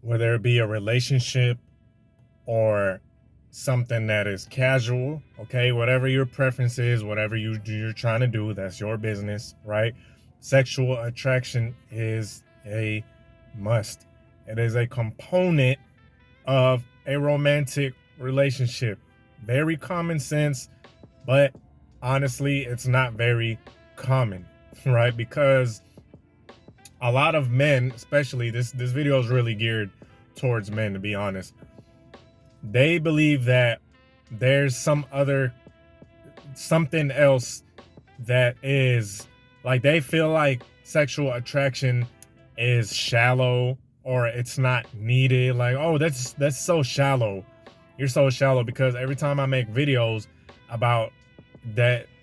whether it be a relationship or something that is casual, okay? Whatever your preference is, whatever you're trying to do, that's your business, right? Sexual attraction is a must. It is a component of a romantic relationship. Very common sense, but honestly, it's not very common, right? Because a lot of men, especially this video is really geared towards men, to be honest. They believe that there's something else that is like, they feel like sexual attraction is shallow or it's not needed. Like, oh, that's so shallow. You're so shallow. Because every time I make videos about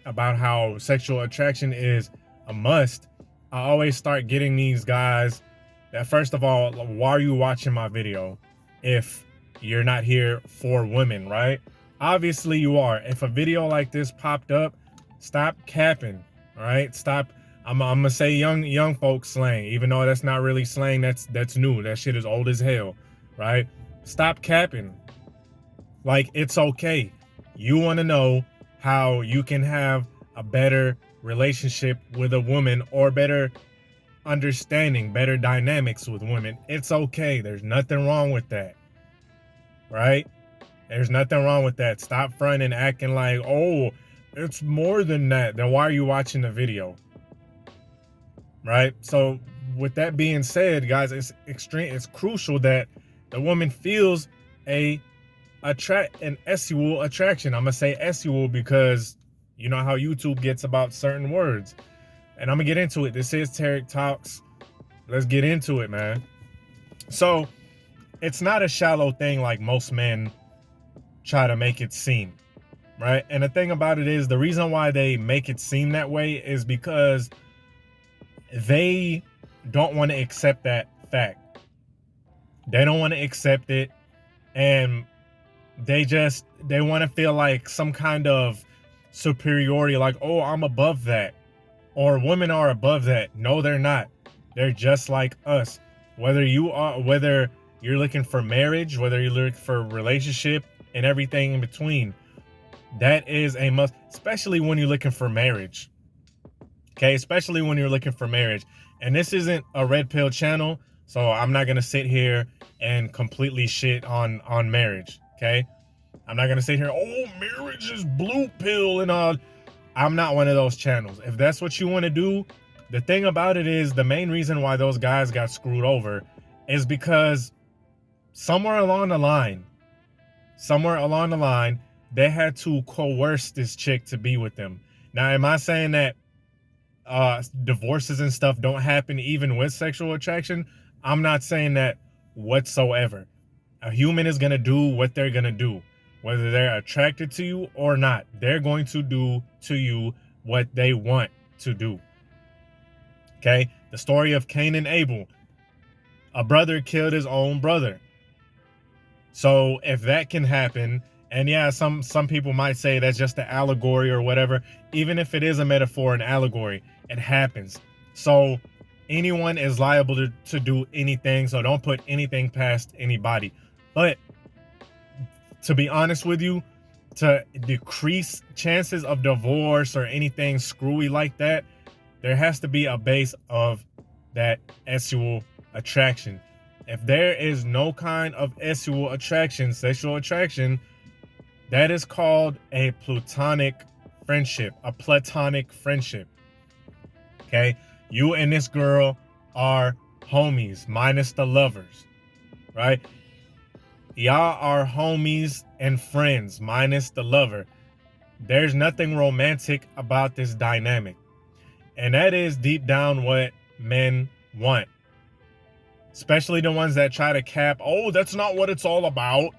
about how sexual attraction is a must, I always start getting these guys that, first of all, why are you watching my video if you're not here for women, right? Obviously you are. If a video like this popped up, stop capping, all right? Stop. I'm gonna say young folks slang, even though that's not really slang. That's new. That shit is old as hell, right? Stop capping. Like, it's okay. You want to know how you can have a better relationship with a woman, or better understanding, better dynamics with women. It's okay. There's nothing wrong with that, right? There's nothing wrong with that. Stop fronting and acting like, oh, it's more than that. Then why are you watching the video? Right? So with that being said, guys, it's crucial that the woman feels an sexual attraction. I'm gonna say sexual because you know how YouTube gets about certain words. And I'm gonna get into it. This is Tarik Talks. Let's get into it, man. So it's not a shallow thing like most men try to make it seem, right? And the thing about it is, the reason why they make it seem that way is because they don't want to accept that fact. They don't want to accept it, and they want to feel like some kind of superiority, like, oh, I'm above that, or women are above that. No, they're not. They're just like us. Whether you're looking for marriage, whether you're looking for a relationship, and everything in between, that is a must, especially when you're looking for marriage. Okay, especially when you're looking for marriage. And this isn't a red pill channel, so I'm not gonna sit here and completely shit on marriage. Okay, I'm not gonna sit here, oh, marriage is blue pill and all. I'm not one of those channels. If that's what you want to do, the thing about it is, the main reason why those guys got screwed over is because somewhere along the line, they had to coerce this chick to be with them. Now, am I saying that divorces and stuff don't happen even with sexual attraction? I'm not saying that whatsoever. A human is going to do what they're going to do. Whether they're attracted to you or not, they're going to do to you what they want to do. Okay? The story of Cain and Abel. A brother killed his own brother. So if that can happen, and yeah, some people might say that's just an allegory or whatever. Even if it is a metaphor, an allegory, it happens. So anyone is liable to do anything. So don't put anything past anybody. But to be honest with you, to decrease chances of divorce or anything screwy like that, there has to be a base of that sexual attraction. If there is no kind of sexual attraction, that is called a platonic friendship, Okay, you and this girl are homies, minus the lovers, right? Y'all are homies and friends, minus the lover. There's nothing romantic about this dynamic. And that is deep down what men want. Especially the ones that try to cap, oh, that's not what it's all about.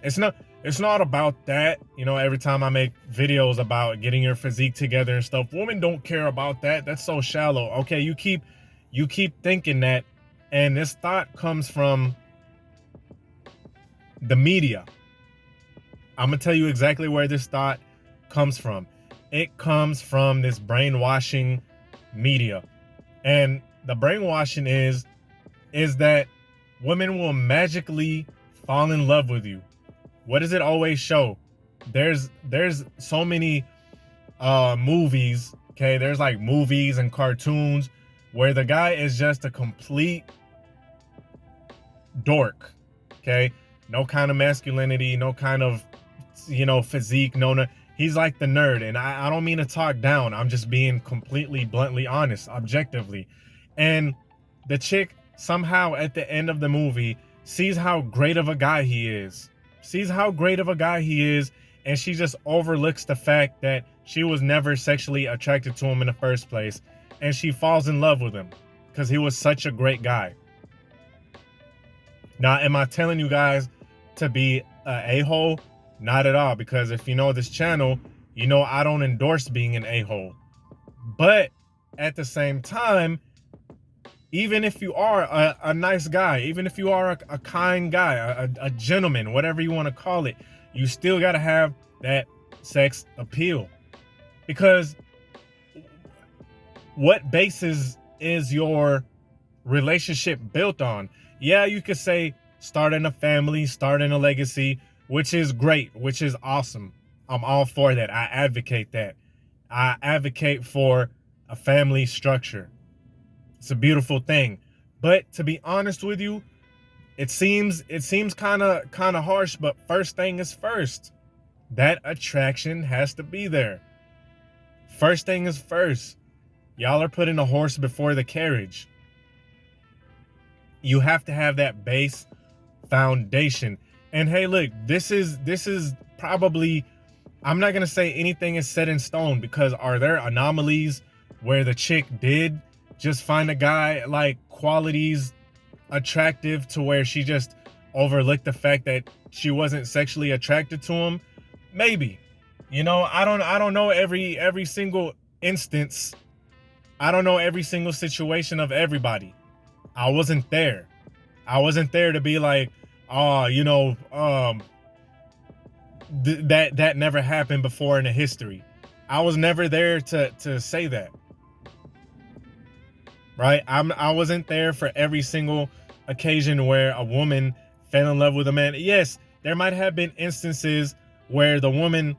It's not about that. You know, every time I make videos about getting your physique together and stuff, women don't care about that. That's so shallow. Okay, you keep thinking that, and this thought comes from the media. I'm gonna tell you exactly where this thought comes from. It comes from this brainwashing media. And the brainwashing is that women will magically fall in love with you. What does it always show? There's so many movies, okay? There's like movies and cartoons where the guy is just a complete dork, okay? No kind of masculinity, no kind of, physique, no. He's like the nerd, and I don't mean to talk down. I'm just being completely, bluntly honest, objectively. And the chick somehow at the end of the movie sees how great of a guy he is, and she just overlooks the fact that she was never sexually attracted to him in the first place, and she falls in love with him because he was such a great guy. Now, am I telling you guys to be an a-hole? Not at all, because if you know this channel, you know I don't endorse being an a-hole. But at the same time, even if you are a nice guy, even if you are a kind guy, a gentleman, whatever you want to call it, you still got to have that sex appeal. Because what basis is your relationship built on? Yeah, you could say starting a family, starting a legacy, which is great, which is awesome. I'm all for that. I advocate that. I advocate for a family structure. It's a beautiful thing. But to be honest with you, it seems kind of harsh, but first thing is first. That attraction has to be there. First thing is first. Y'all are putting a horse before the carriage. You have to have that base foundation. And hey, look, this is probably, I'm not going to say anything is set in stone, because are there anomalies where the chick did just find a guy like qualities attractive to where she just overlooked the fact that she wasn't sexually attracted to him? Maybe. I don't know every single instance. I don't know every single situation of everybody. I wasn't there. I wasn't there to be like, oh, that never happened before in the history. I was never there to say that. Right? I wasn't there for every single occasion where a woman fell in love with a man. Yes, there might have been instances where the woman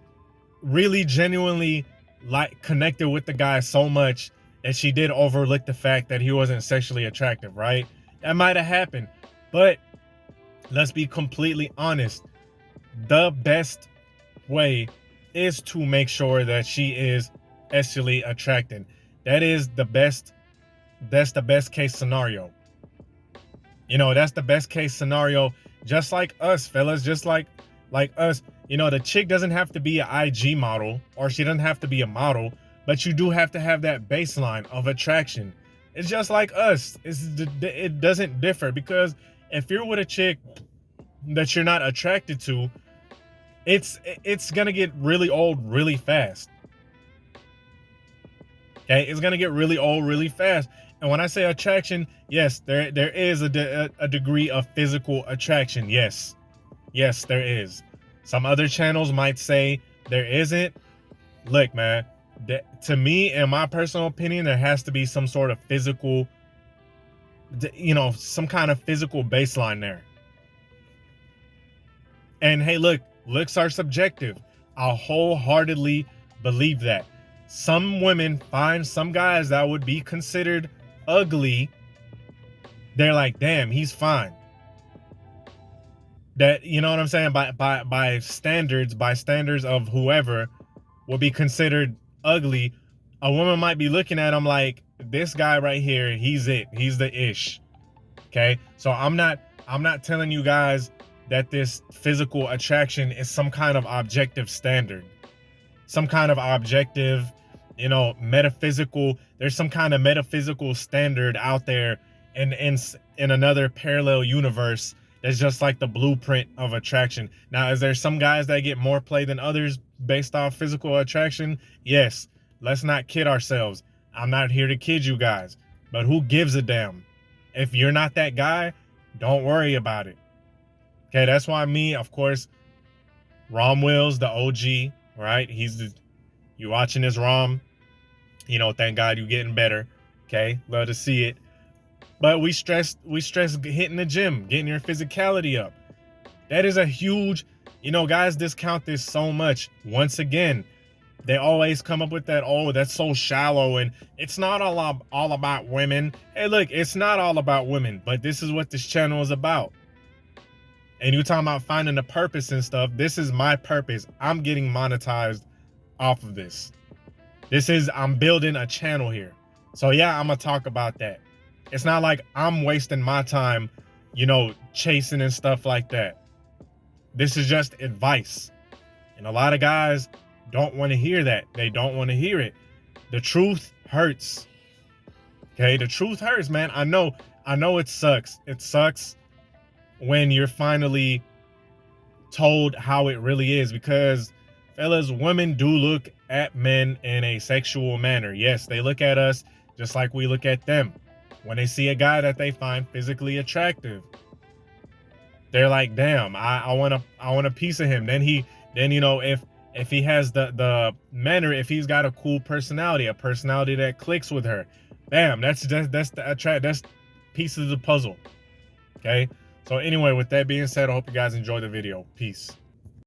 really genuinely connected with the guy so much that she did overlook the fact that he wasn't sexually attractive, right? That might have happened. But let's be completely honest. The best way is to make sure that she is sexually attracted. That's the best case scenario. That's the best case scenario. Just like us, fellas, just like us. The chick doesn't have to be an IG model, or she doesn't have to be a model, but you do have to have that baseline of attraction. It's just like us. It doesn't differ, because if you're with a chick that you're not attracted to, it's gonna get really old really fast. Okay, it's gonna get really old really fast. And when I say attraction, yes, there is a degree of physical attraction. Yes, there is. Some other channels might say there isn't. Look, man, to me, in my personal opinion, there has to be some sort of physical, some kind of physical baseline there. And hey, look, looks are subjective. I wholeheartedly believe that. Some women find some guys that would be considered ugly. They're like, damn, he's fine. That, you know what I'm saying? By standards of whoever will be considered ugly. A woman might be looking at him like, this guy right here, he's it. He's the ish. Okay. So I'm not telling you guys that this physical attraction is some kind of objective standard, some kind of objective, metaphysical. There's some kind of metaphysical standard out there in another parallel universe that's just like the blueprint of attraction. Now, is there some guys that get more play than others based off physical attraction? Yes. Let's not kid ourselves. I'm not here to kid you guys, but who gives a damn? If you're not that guy, don't worry about it. Okay, that's why me, of course, Rom Wills, the OG, right? You watching this, Rom? Thank God you getting better. Okay, love to see it. But we stress hitting the gym, getting your physicality up. That is a huge, guys discount this so much. Once again, they always come up with that, oh, that's so shallow and it's not all about women. Hey, look, it's not all about women, but this is what this channel is about. And you're talking about finding a purpose and stuff. This is my purpose. I'm getting monetized off of this. I'm building a channel here. So yeah, I'm gonna talk about that. It's not like I'm wasting my time, chasing and stuff like that. This is just advice. And a lot of guys don't want to hear that. They don't want to hear it. The truth hurts. Okay, the truth hurts, man. I know it sucks. It sucks when you're finally told how it really is, because fellas, women do look at men in a sexual manner. Yes, they look at us just like we look at them. When they see a guy that they find physically attractive, they're like, damn, I want a piece of him. Then if he has the manner, if he's got a cool personality, a personality that clicks with her, bam, that's pieces of the puzzle. Okay. So anyway, with that being said, I hope you guys enjoyed the video. Peace.